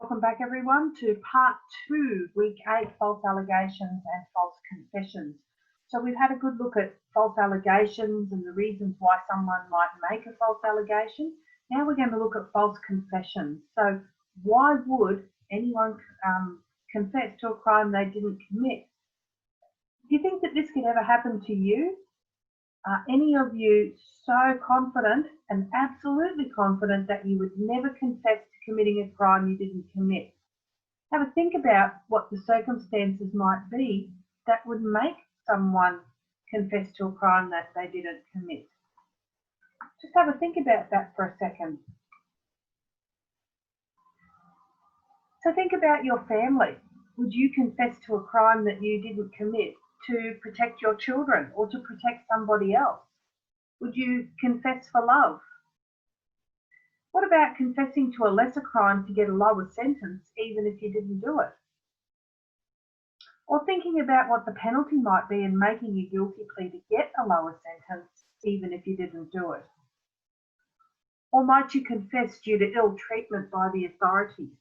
Welcome back everyone to part 2, week 8, false allegations and false confessions. So we've had a good look at false allegations and the reasons why someone might make a false allegation. Now we're going to look at false confessions. So why would anyone confess to a crime they didn't commit? Do you think that this could ever happen to you? Are any of you so confident and absolutely confident that you would never confess to committing a crime you didn't commit? Have a think about what the circumstances might be that would make someone confess to a crime that they didn't commit. Just have a think about that for a second. So think about your family. Would you confess to a crime that you didn't commit to protect your children or to protect somebody else? Would you confess for love? What about confessing to a lesser crime to get a lower sentence even if you didn't do it? Or thinking about what the penalty might be in making a guilty plea to get a lower sentence even if you didn't do it? Or might you confess due to ill treatment by the authorities?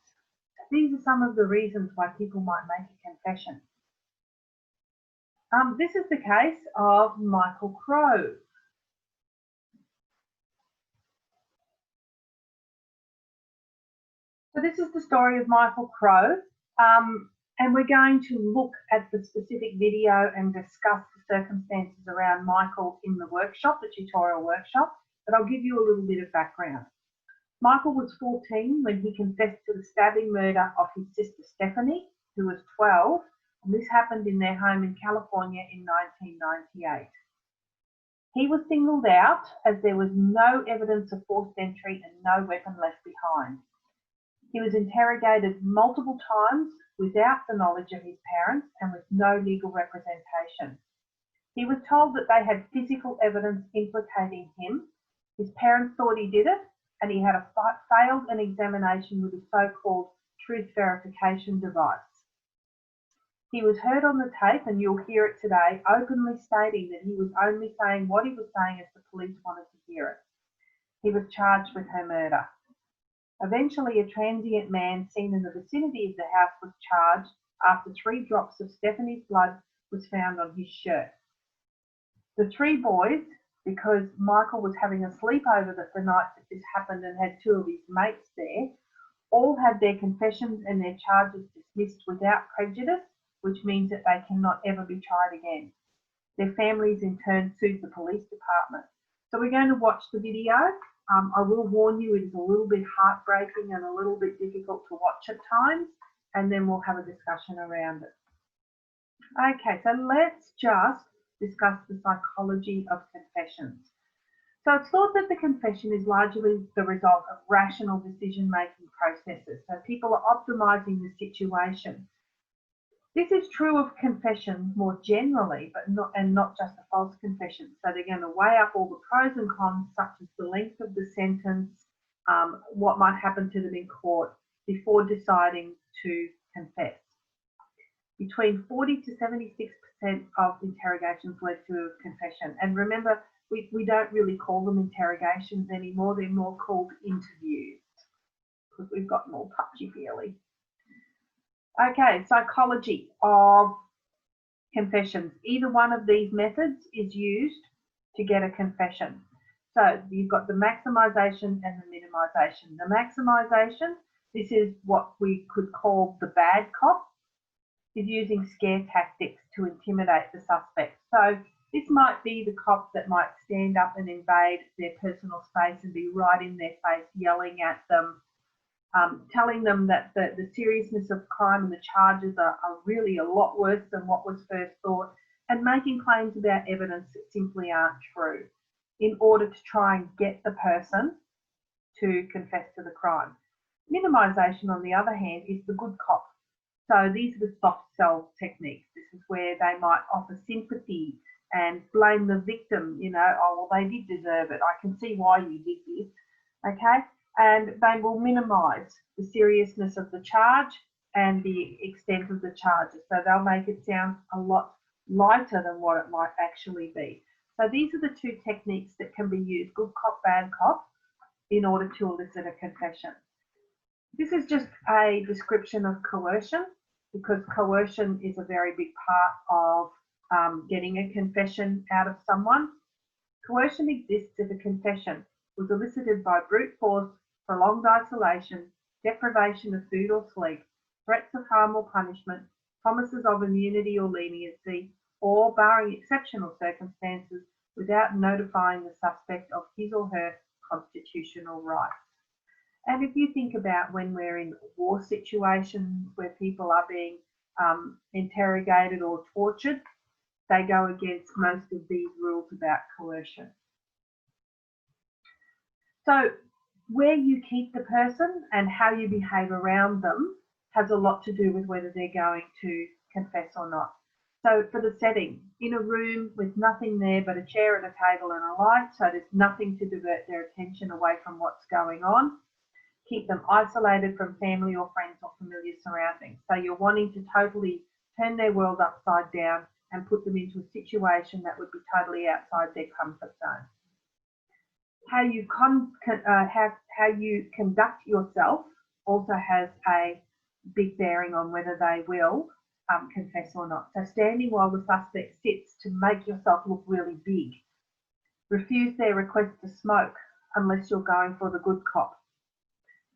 These are some of the reasons why people might make a confession. This is the case of Michael Crowe. So this is the story of Michael Crowe, and we're going to look at the specific video and discuss the circumstances around Michael in the workshop, the tutorial workshop, but I'll give you a little bit of background. Michael was 14 when he confessed to the stabbing murder of his sister Stephanie, who was 12, and this happened in their home in California in 1998. He was singled out as there was no evidence of forced entry and no weapon left behind. He was interrogated multiple times without the knowledge of his parents and with no legal representation. He was told that they had physical evidence implicating him. His parents thought he did it, and he had failed an examination with a so-called truth verification device. He was heard on the tape, and you'll hear it today, openly stating that he was only saying what he was saying as the police wanted to hear it. He was charged with her murder. Eventually, a transient man seen in the vicinity of the house was charged after 3 drops of Stephanie's blood was found on his shirt. The 3 boys, because Michael was having a sleepover the night that this happened and had 2 of his mates there, all had their confessions and their charges dismissed without prejudice, which means that they cannot ever be tried again. Their families in turn sued the police department. So we're going to watch the video. I will warn you, it is a little bit heartbreaking and a little bit difficult to watch at times, and then we'll have a discussion around it. Okay, so let's just discuss the psychology of confessions. So it's thought that the confession is largely the result of rational decision-making processes. So people are optimizing the situation. This is true of confessions more generally, but not just a false confession. So they're going to weigh up all the pros and cons, such as the length of the sentence, what might happen to them in court, before deciding to confess. Between 40 to 76% of interrogations led to a confession. And remember, we don't really call them interrogations anymore. They're more called interviews because we've got more touchy-feely. Okay, psychology of confessions. Either one of these methods is used to get a confession. So you've got the maximization and the minimization. The maximization, this is what we could call the bad cop, is using scare tactics to intimidate the suspect. So this might be the cop that might stand up and invade their personal space and be right in their face, yelling at them, telling them that the seriousness of crime and the charges are really a lot worse than what was first thought, and making claims about evidence that simply aren't true in order to try and get the person to confess to the crime. Minimization, on the other hand, is the good cop. So these are the soft sell techniques. This is where they might offer sympathy and blame the victim, you know, oh, well, they did deserve it. I can see why you did this, okay? And they will minimise the seriousness of the charge and the extent of the charges. So they'll make it sound a lot lighter than what it might actually be. So these are the 2 techniques that can be used, good cop, bad cop, in order to elicit a confession. This is just a description of coercion, because coercion is a very big part of getting a confession out of someone. Coercion exists if a confession was elicited by brute force, prolonged isolation, deprivation of food or sleep, threats of harm or punishment, promises of immunity or leniency, or, barring exceptional circumstances, without notifying the suspect of his or her constitutional rights. And if you think about when we're in war situations where people are being interrogated or tortured, they go against most of these rules about coercion. So where you keep the person and how you behave around them has a lot to do with whether they're going to confess or not. So for the setting, in a room with nothing there but a chair and a table and a light, so there's nothing to divert their attention away from what's going on. Keep them isolated from family or friends or familiar surroundings. So you're wanting to totally turn their world upside down and put them into a situation that would be totally outside their comfort zone. How you conduct yourself also has a big bearing on whether they will confess or not. So standing while the suspect sits to make yourself look really big. Refuse their request to smoke unless you're going for the good cop.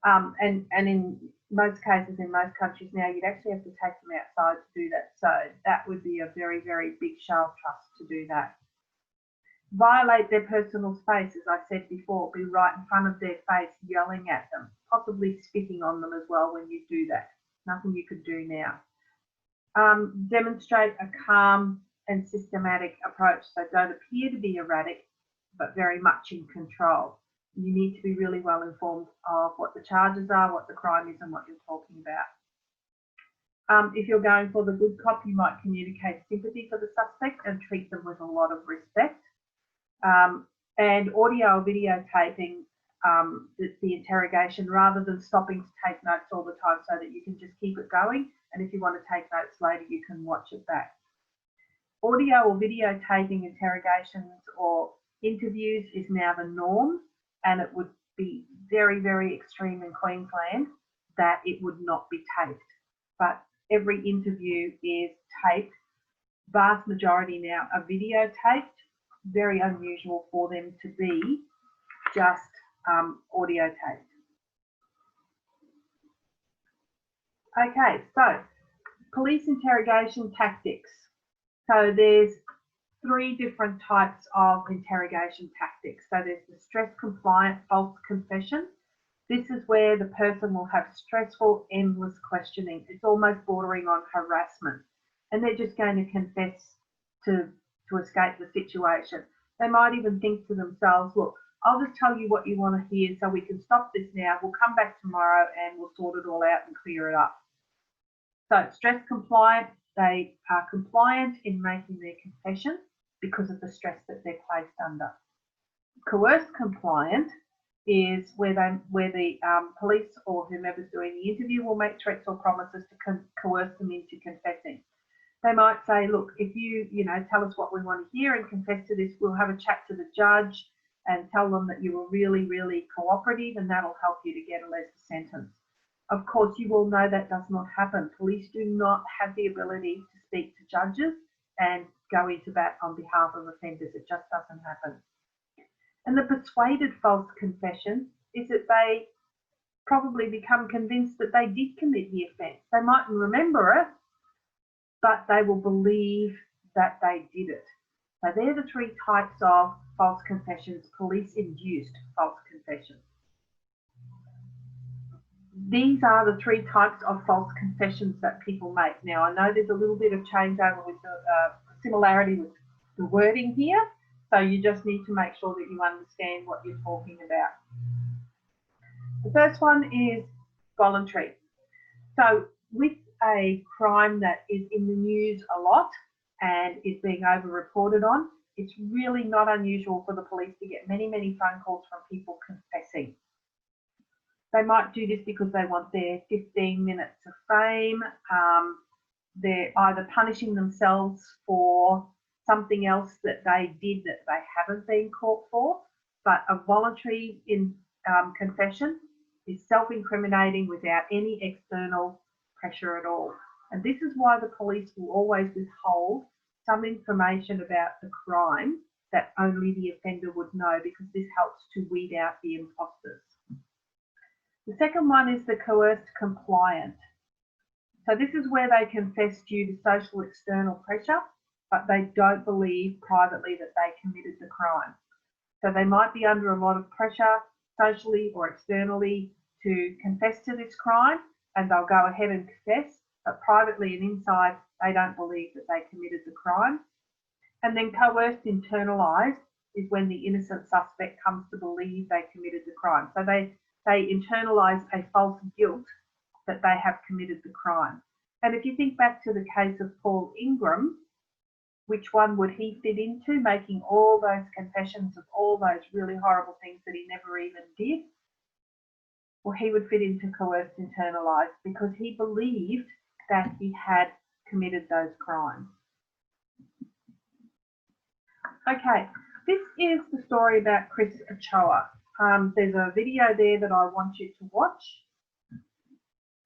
And in most cases, in most countries now, you'd actually have to take them outside to do that. So that would be a very, very big show of trust to do that. Violate their personal space, as I said before, be right in front of their face, yelling at them, possibly spitting on them as well when you do that. Nothing you could do now. Demonstrate a calm and systematic approach. So don't appear to be erratic, but very much in control. You need to be really well informed of what the charges are, what the crime is, and what you're talking about. If you're going for the good cop, you might communicate sympathy for the suspect and treat them with a lot of respect. And audio or videotaping the interrogation rather than stopping to take notes all the time so that you can just keep it going. And if you want to take notes later, you can watch it back. Audio or videotaping interrogations or interviews is now the norm, and it would be very, very extreme in Queensland that it would not be taped. But every interview is taped. Vast majority now are videotaped. Very unusual for them to be just audio taped. Okay, so police interrogation tactics. So there's 3 different types of interrogation tactics. So there's the stress compliant false confession. This is where the person will have stressful, endless questioning. It's almost bordering on harassment. And they're just going to confess to escape the situation. They might even think to themselves, look, I'll just tell you what you want to hear so we can stop this now. We'll come back tomorrow and we'll sort it all out and clear it up. So stress compliant, they are compliant in making their confession because of the stress that they're placed under. Coerced compliant is where the police or whomever's doing the interview will make threats or promises to coerce them into confessing. They might say, look, if you tell us what we want to hear and confess to this, we'll have a chat to the judge and tell them that you were really, really cooperative, and that'll help you to get a lesser sentence. Of course, you all know that does not happen. Police do not have the ability to speak to judges and go into bat on behalf of offenders. It just doesn't happen. And the persuaded false confession is that they probably become convinced that they did commit the offence. They mightn't remember it, but they will believe that they did it. So they're the 3 types of false confessions, police-induced false confessions. These are the 3 types of false confessions that people make. Now, I know there's a little bit of changeover with the similarity with the wording here, so you just need to make sure that you understand what you're talking about. The first one is voluntary. So with a crime that is in the news a lot and is being over-reported on, it's really not unusual for the police to get many, many phone calls from people confessing. They might do this because they want their 15 minutes of fame. They're either punishing themselves for something else that they did that they haven't been caught for. But a voluntary confession is self-incriminating without any external pressure at all. And this is why the police will always withhold some information about the crime that only the offender would know, because this helps to weed out the imposters. The second one is the coerced compliant. So this is where they confess due to social external pressure, but they don't believe privately that they committed the crime. So they might be under a lot of pressure, socially or externally, to confess to this crime, and they'll go ahead and confess, but privately and inside, they don't believe that they committed the crime. And then coerced internalized is when the innocent suspect comes to believe they committed the crime. So they internalize a false guilt that they have committed the crime. And if you think back to the case of Paul Ingram, which one would he fit into, making all those confessions of all those really horrible things that he never even did? Well, he would fit into coerced internalized, because he believed that he had committed those crimes. Okay, this is the story about Chris Ochoa. There's a video there that I want you to watch,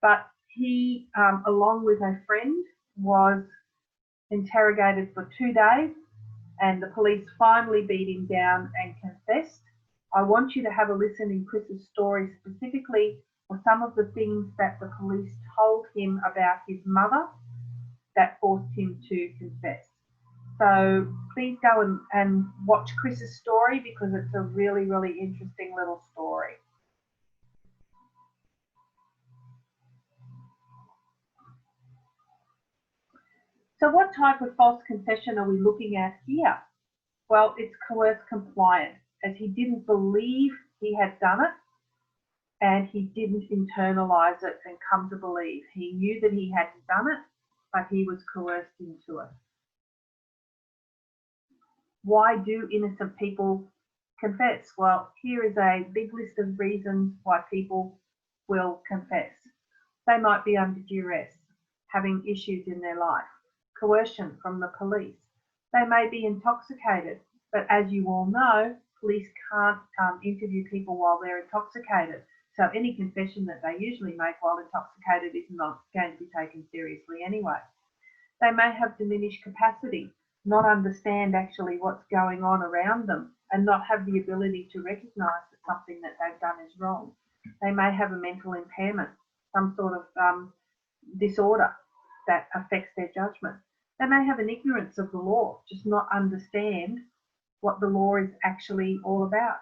but he, along with a friend, was interrogated for 2 days, and the police finally beat him down and confessed. I want you to have a listen in Chris's story, specifically for some of the things that the police told him about his mother that forced him to confess. So please go and watch Chris's story, because it's a really, really interesting little story. So what type of false confession are we looking at here? Well, it's coerced compliant, as he didn't believe he had done it, and he didn't internalize it and come to believe. He knew that he hadn't done it, but he was coerced into it. Why do innocent people confess? Well, here is a big list of reasons why people will confess. They might be under duress, having issues in their life, coercion from the police. They may be intoxicated, but as you all know, police can't interview people while they're intoxicated. So any confession that they usually make while intoxicated is not going to be taken seriously anyway. They may have diminished capacity, not understand actually what's going on around them, and not have the ability to recognise that something that they've done is wrong. They may have a mental impairment, some sort of disorder that affects their judgment. They may have an ignorance of the law, just not understand what the law is actually all about.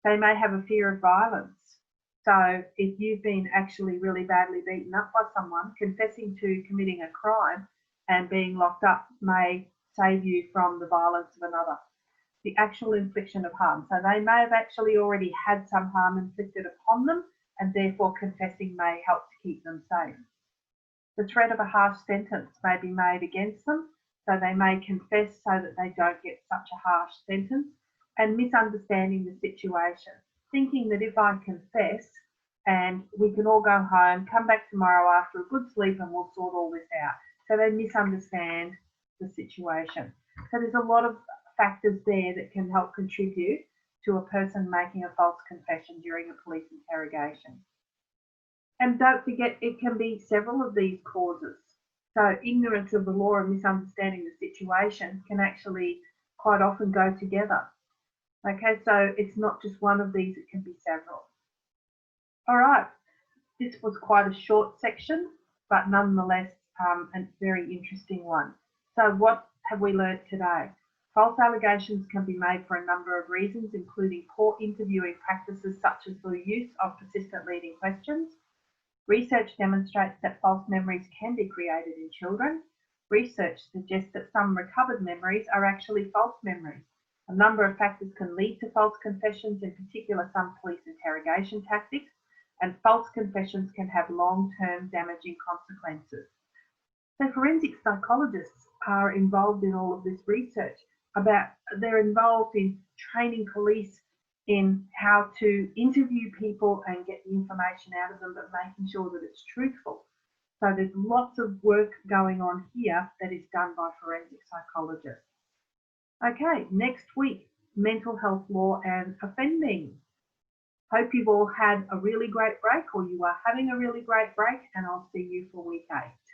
They may have a fear of violence. So if you've been actually really badly beaten up by someone, confessing to committing a crime and being locked up may save you from the violence of another. The actual infliction of harm. So they may have actually already had some harm inflicted upon them, and therefore confessing may help to keep them safe. The threat of a harsh sentence may be made against them, so they may confess so that they don't get such a harsh sentence, and misunderstanding the situation, thinking that if I confess and we can all go home, come back tomorrow after a good sleep and we'll sort all this out. So they misunderstand the situation. So there's a lot of factors there that can help contribute to a person making a false confession during a police interrogation. And don't forget, it can be several of these causes. So ignorance of the law and misunderstanding the situation can actually quite often go together. Okay, so it's not just one of these, it can be several. All right, this was quite a short section, but nonetheless a very interesting one. So what have we learnt today? False allegations can be made for a number of reasons, including poor interviewing practices such as the use of persistent leading questions. Research demonstrates that false memories can be created in children. Research suggests that some recovered memories are actually false memories. A number of factors can lead to false confessions, in particular some police interrogation tactics, and false confessions can have long-term damaging consequences. So forensic psychologists are involved in all of this research. They're involved in training police in how to interview people and get the information out of them, but making sure that it's truthful. So there's lots of work going on here that is done by forensic psychologists. Okay, next week, mental health law and offending. Hope you've all had a really great break, or you are having a really great break, and I'll see you for week 8.